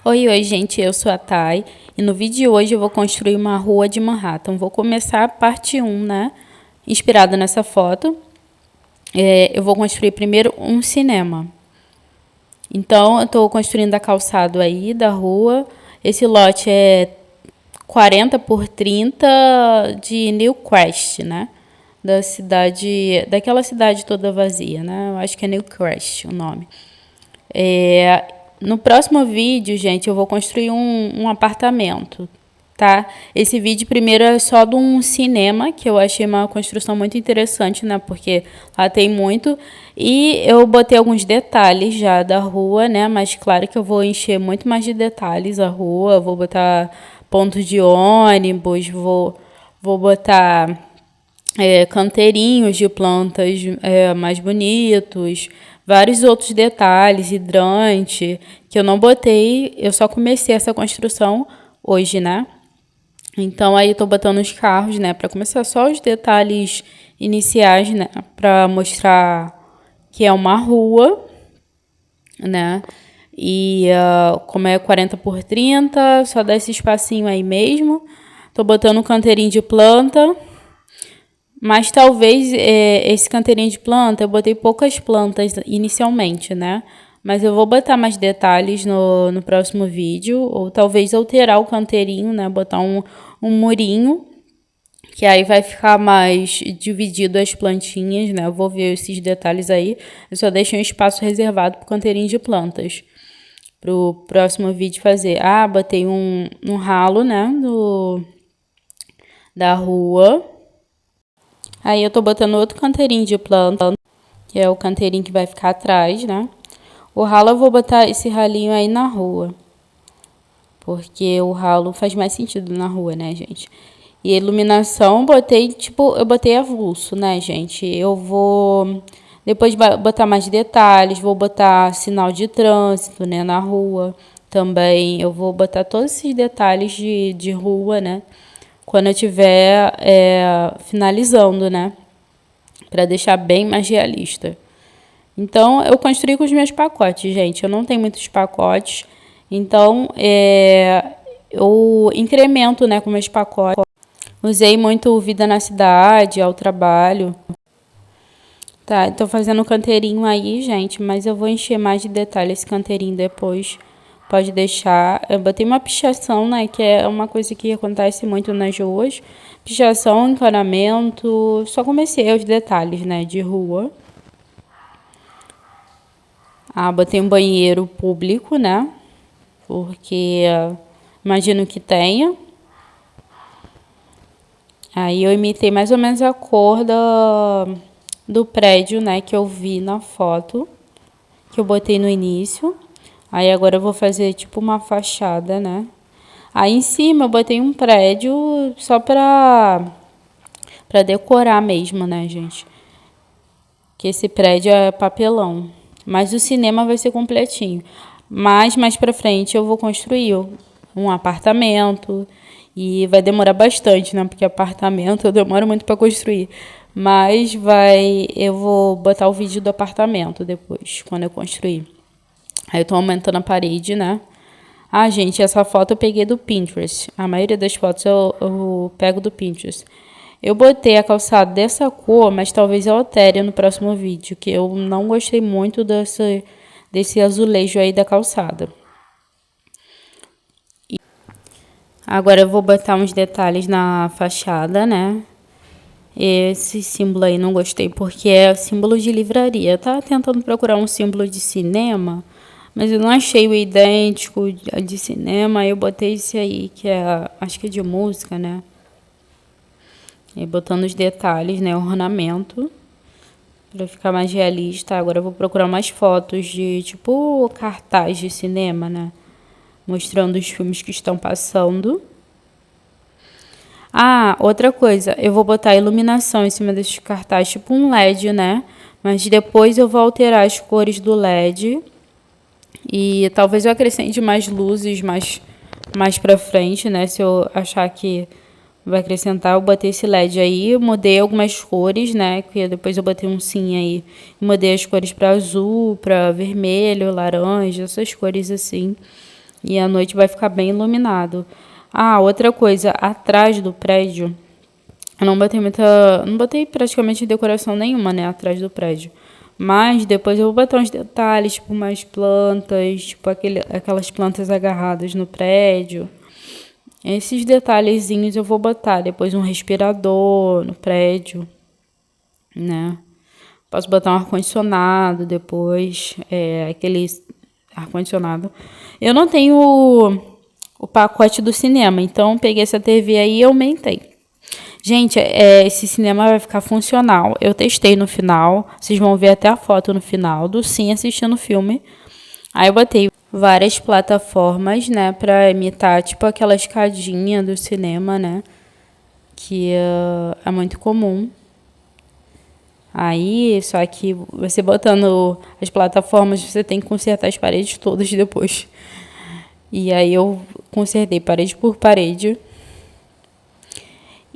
Oi, gente, eu sou a Thay e no vídeo de hoje eu vou construir uma rua de Manhattan. Vou começar a parte 1, né? Inspirado nessa foto. Eu vou construir primeiro um cinema. Então, eu estou construindo a calçada aí da rua. Esse lote é 40 por 30 de Newcrest, né? Daquela cidade toda vazia, né? Eu acho que é Newcrest o nome. No próximo vídeo, gente, eu vou construir um apartamento, tá? Esse vídeo primeiro é só de um cinema, que eu achei uma construção muito interessante, né? Porque lá tem muito. E eu botei alguns detalhes já da rua, né? Mas claro que eu vou encher muito mais de detalhes a rua. Vou botar pontos de ônibus, vou botar canteirinhos de plantas mais bonitos, vários outros detalhes, hidrante, que eu não botei, eu só comecei essa construção hoje, né? Então aí eu tô botando os carros, né, para começar só os detalhes iniciais, né, para mostrar que é uma rua, né? E como é 40 por 30, só dá esse espacinho aí mesmo. Tô botando um canteirinho de planta. Mas talvez esse canteirinho de planta, eu botei poucas plantas inicialmente, né? Mas eu vou botar mais detalhes no próximo vídeo. Ou talvez alterar o canteirinho, né? Botar um murinho, que aí vai ficar mais dividido as plantinhas, né? Eu vou ver esses detalhes aí. Eu só deixei um espaço reservado para o canteirinho de plantas. Pro próximo vídeo fazer. Botei um ralo, né? Da rua. Aí eu tô botando outro canteirinho de planta, que é o canteirinho que vai ficar atrás, né? O ralo eu vou botar esse ralinho aí na rua, porque o ralo faz mais sentido na rua, né, gente? E a iluminação eu botei avulso, né, gente? Eu vou depois botar mais detalhes, vou botar sinal de trânsito, né, na rua também. Eu vou botar todos esses detalhes de rua, né? Quando eu estiver finalizando, né? Para deixar bem mais realista. Então, eu construí com os meus pacotes, gente. Eu não tenho muitos pacotes. Então, eu incremento, né, com meus pacotes. Usei muito Vida na Cidade, ao trabalho. Tá, tô fazendo um canteirinho aí, gente, mas eu vou encher mais de detalhes esse canteirinho depois. Pode deixar. Eu botei uma pichação, né, que é uma coisa que acontece muito nas ruas. Pichação, encanamento. Só comecei os detalhes, né, de rua. Botei um banheiro público, né, porque imagino que tenha. Aí eu imitei mais ou menos a cor do prédio, né, que eu vi na foto, que eu botei no início. Aí agora eu vou fazer tipo uma fachada, né. Aí em cima eu botei um prédio só pra decorar mesmo, né, gente. Que esse prédio é papelão. Mas o cinema vai ser completinho. Mas mais pra frente eu vou construir um apartamento. E vai demorar bastante, né? Porque apartamento eu demoro muito pra construir. Mas eu vou botar o vídeo do apartamento depois, quando eu construir. Aí eu tô aumentando a parede, né? Gente, essa foto eu peguei do Pinterest. A maioria das fotos eu pego do Pinterest. Eu botei a calçada dessa cor, mas talvez eu altere no próximo vídeo, que eu não gostei muito desse azulejo aí da calçada. Agora eu vou botar uns detalhes na fachada, né? Esse símbolo aí não gostei porque é símbolo de livraria. Eu tava tentando procurar um símbolo de cinema, mas eu não achei o idêntico de cinema. Aí eu botei esse aí, que acho que é de música, né? E botando os detalhes, né? Ornamento. Pra ficar mais realista. Agora eu vou procurar mais fotos de, tipo, cartaz de cinema, né? Mostrando os filmes que estão passando. Outra coisa. Eu vou botar a iluminação em cima desses cartazes, tipo um LED, né? Mas depois eu vou alterar as cores do LED. E talvez eu acrescente mais luzes mais pra frente, né? Se eu achar que vai acrescentar, eu botei esse LED aí, eu mudei algumas cores, né? Que depois eu botei um sim aí. Mudei as cores para azul, para vermelho, laranja, essas cores assim. E à noite vai ficar bem iluminado. Ah, outra coisa, atrás do prédio, eu não botei praticamente decoração nenhuma, né, atrás do prédio. Mas depois eu vou botar uns detalhes, tipo umas plantas, tipo aquelas plantas agarradas no prédio. Esses detalhezinhos eu vou botar. Depois um respirador no prédio, né? Posso botar um ar-condicionado depois, aquele ar-condicionado. Eu não tenho o pacote do cinema, então peguei essa TV aí e aumentei. Gente, esse cinema vai ficar funcional. Eu testei no final, vocês vão ver até a foto no final do Sim assistindo o filme. Aí eu botei várias plataformas, né, pra imitar, tipo, aquela escadinha do cinema, né, que é muito comum. Aí, só que você botando as plataformas, você tem que consertar as paredes todas depois. E aí eu consertei parede por parede.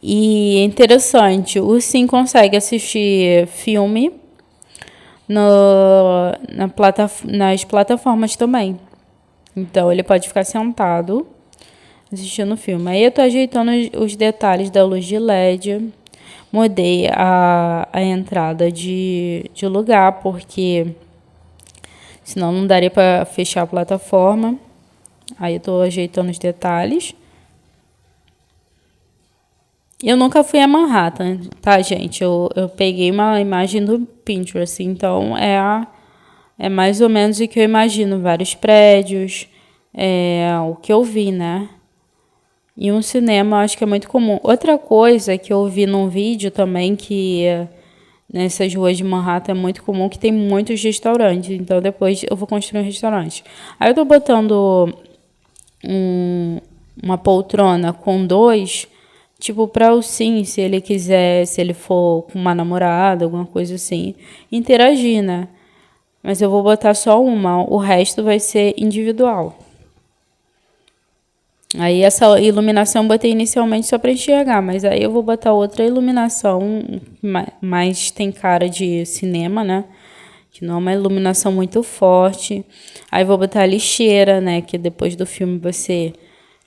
E é interessante, o Sim consegue assistir filme nas plataformas também. Então, ele pode ficar sentado assistindo o filme. Aí eu tô ajeitando os detalhes da luz de LED. Mudei a entrada de lugar, porque senão não daria para fechar a plataforma. Aí eu tô ajeitando os detalhes. Eu nunca fui a Manhattan, tá, gente? Eu peguei uma imagem do Pinterest, então é mais ou menos o que eu imagino. Vários prédios, o que eu vi, né? E um cinema, eu acho que é muito comum. Outra coisa que eu vi num vídeo também, que nessas ruas de Manhattan é muito comum, que tem muitos restaurantes. Então, depois eu vou construir um restaurante. Aí eu tô botando uma poltrona com dois, tipo, para o Sim, se ele quiser, se ele for com uma namorada, alguma coisa assim, interagir, né? Mas eu vou botar só uma, o resto vai ser individual. Aí essa iluminação eu botei inicialmente só para enxergar, mas aí eu vou botar outra iluminação, mais tem cara de cinema, né? Que não é uma iluminação muito forte. Aí vou botar a lixeira, né? Que depois do filme você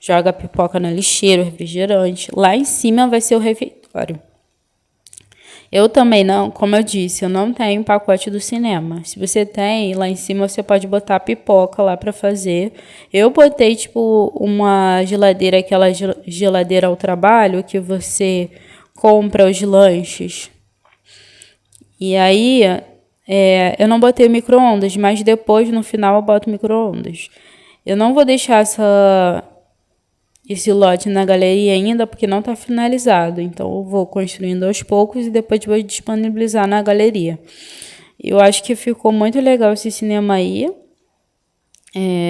joga a pipoca na lixeira, o refrigerante. Lá em cima vai ser o refeitório. Eu também não, como eu disse, eu não tenho pacote do cinema. Se você tem, lá em cima você pode botar a pipoca lá para fazer. Eu botei, tipo, uma geladeira, aquela geladeira ao trabalho que você compra os lanches. E aí, eu não botei micro-ondas, mas depois, no final, eu boto micro-ondas. Eu não vou deixar esse lote na galeria ainda, porque não está finalizado. Então, eu vou construindo aos poucos e depois vou disponibilizar na galeria. Eu acho que ficou muito legal esse cinema aí.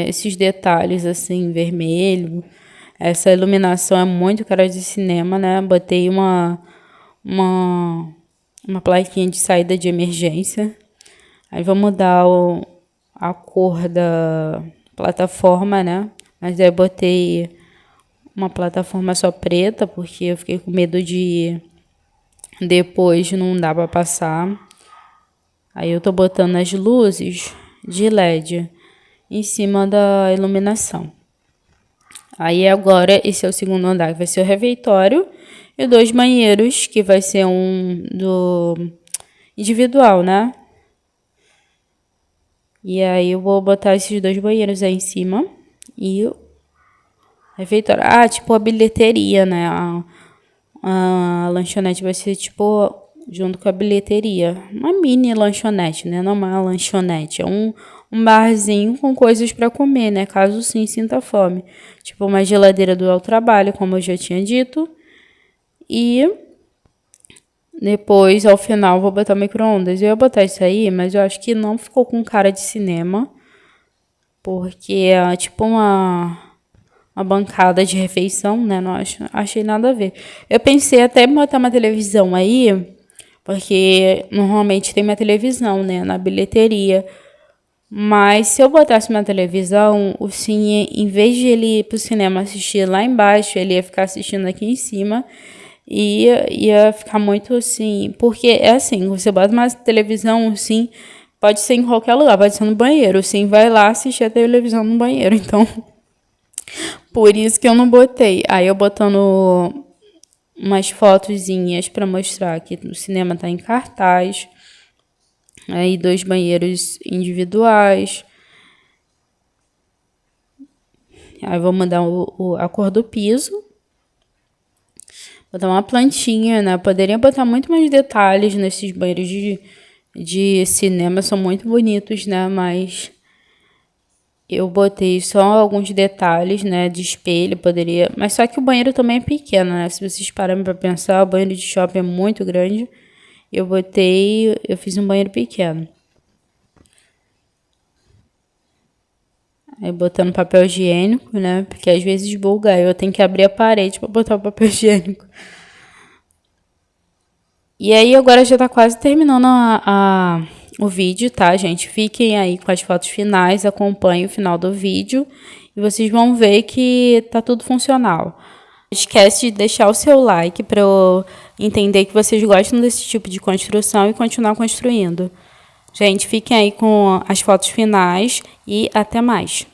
Esses detalhes, assim, vermelho. Essa iluminação é muito cara de cinema, né? Botei uma plaquinha de saída de emergência. Aí vou mudar a cor da plataforma, né? Mas aí eu botei uma plataforma só preta, porque eu fiquei com medo de depois não dar para passar. Aí eu tô botando as luzes de LED em cima da iluminação. Aí agora esse é o segundo andar, que vai ser o refeitório, e 2 banheiros, que vai ser um do individual, né? E aí eu vou botar esses 2 banheiros aí em cima e refeitório. Ah, tipo a bilheteria, né? A lanchonete vai ser tipo junto com a bilheteria. Uma mini lanchonete, né? Não é uma lanchonete. É um barzinho com coisas para comer, né? Caso sim sinta fome. Tipo uma geladeira do trabalho, como eu já tinha dito. E depois, ao final, vou botar micro-ondas. Eu ia botar isso aí, mas eu acho que não ficou com cara de cinema. Porque é tipo uma bancada de refeição, né? Não achei nada a ver. Eu pensei até em botar uma televisão aí, porque normalmente tem uma televisão, né? Na bilheteria. Mas se eu botasse uma televisão, o Sim, em vez de ele ir pro cinema assistir lá embaixo, ele ia ficar assistindo aqui em cima. E ia ficar muito assim. Porque é assim, você bota uma televisão, assim, pode ser em qualquer lugar, pode ser no banheiro. O Sim vai lá assistir a televisão no banheiro. Então, Por isso que eu não botei. Aí eu botando umas fotozinhas pra mostrar que o cinema tá em cartaz. Aí 2 banheiros individuais. Aí vou mudar a cor do piso. Botar uma plantinha, né? Poderia botar muito mais detalhes nesses banheiros de cinema. São muito bonitos, né? Mas eu botei só alguns detalhes, né? De espelho, poderia... Mas só que o banheiro também é pequeno, né? Se vocês pararem pra pensar, o banheiro de shopping é muito grande. Eu fiz um banheiro pequeno. Aí botando papel higiênico, né? Porque às vezes buga, eu tenho que abrir a parede para botar o papel higiênico. E aí agora já tá quase terminando o vídeo, tá, gente? Fiquem aí com as fotos finais, acompanhem o final do vídeo e vocês vão ver que tá tudo funcional. Não esquece de deixar o seu like para eu entender que vocês gostam desse tipo de construção e continuar construindo. Gente, fiquem aí com as fotos finais e até mais.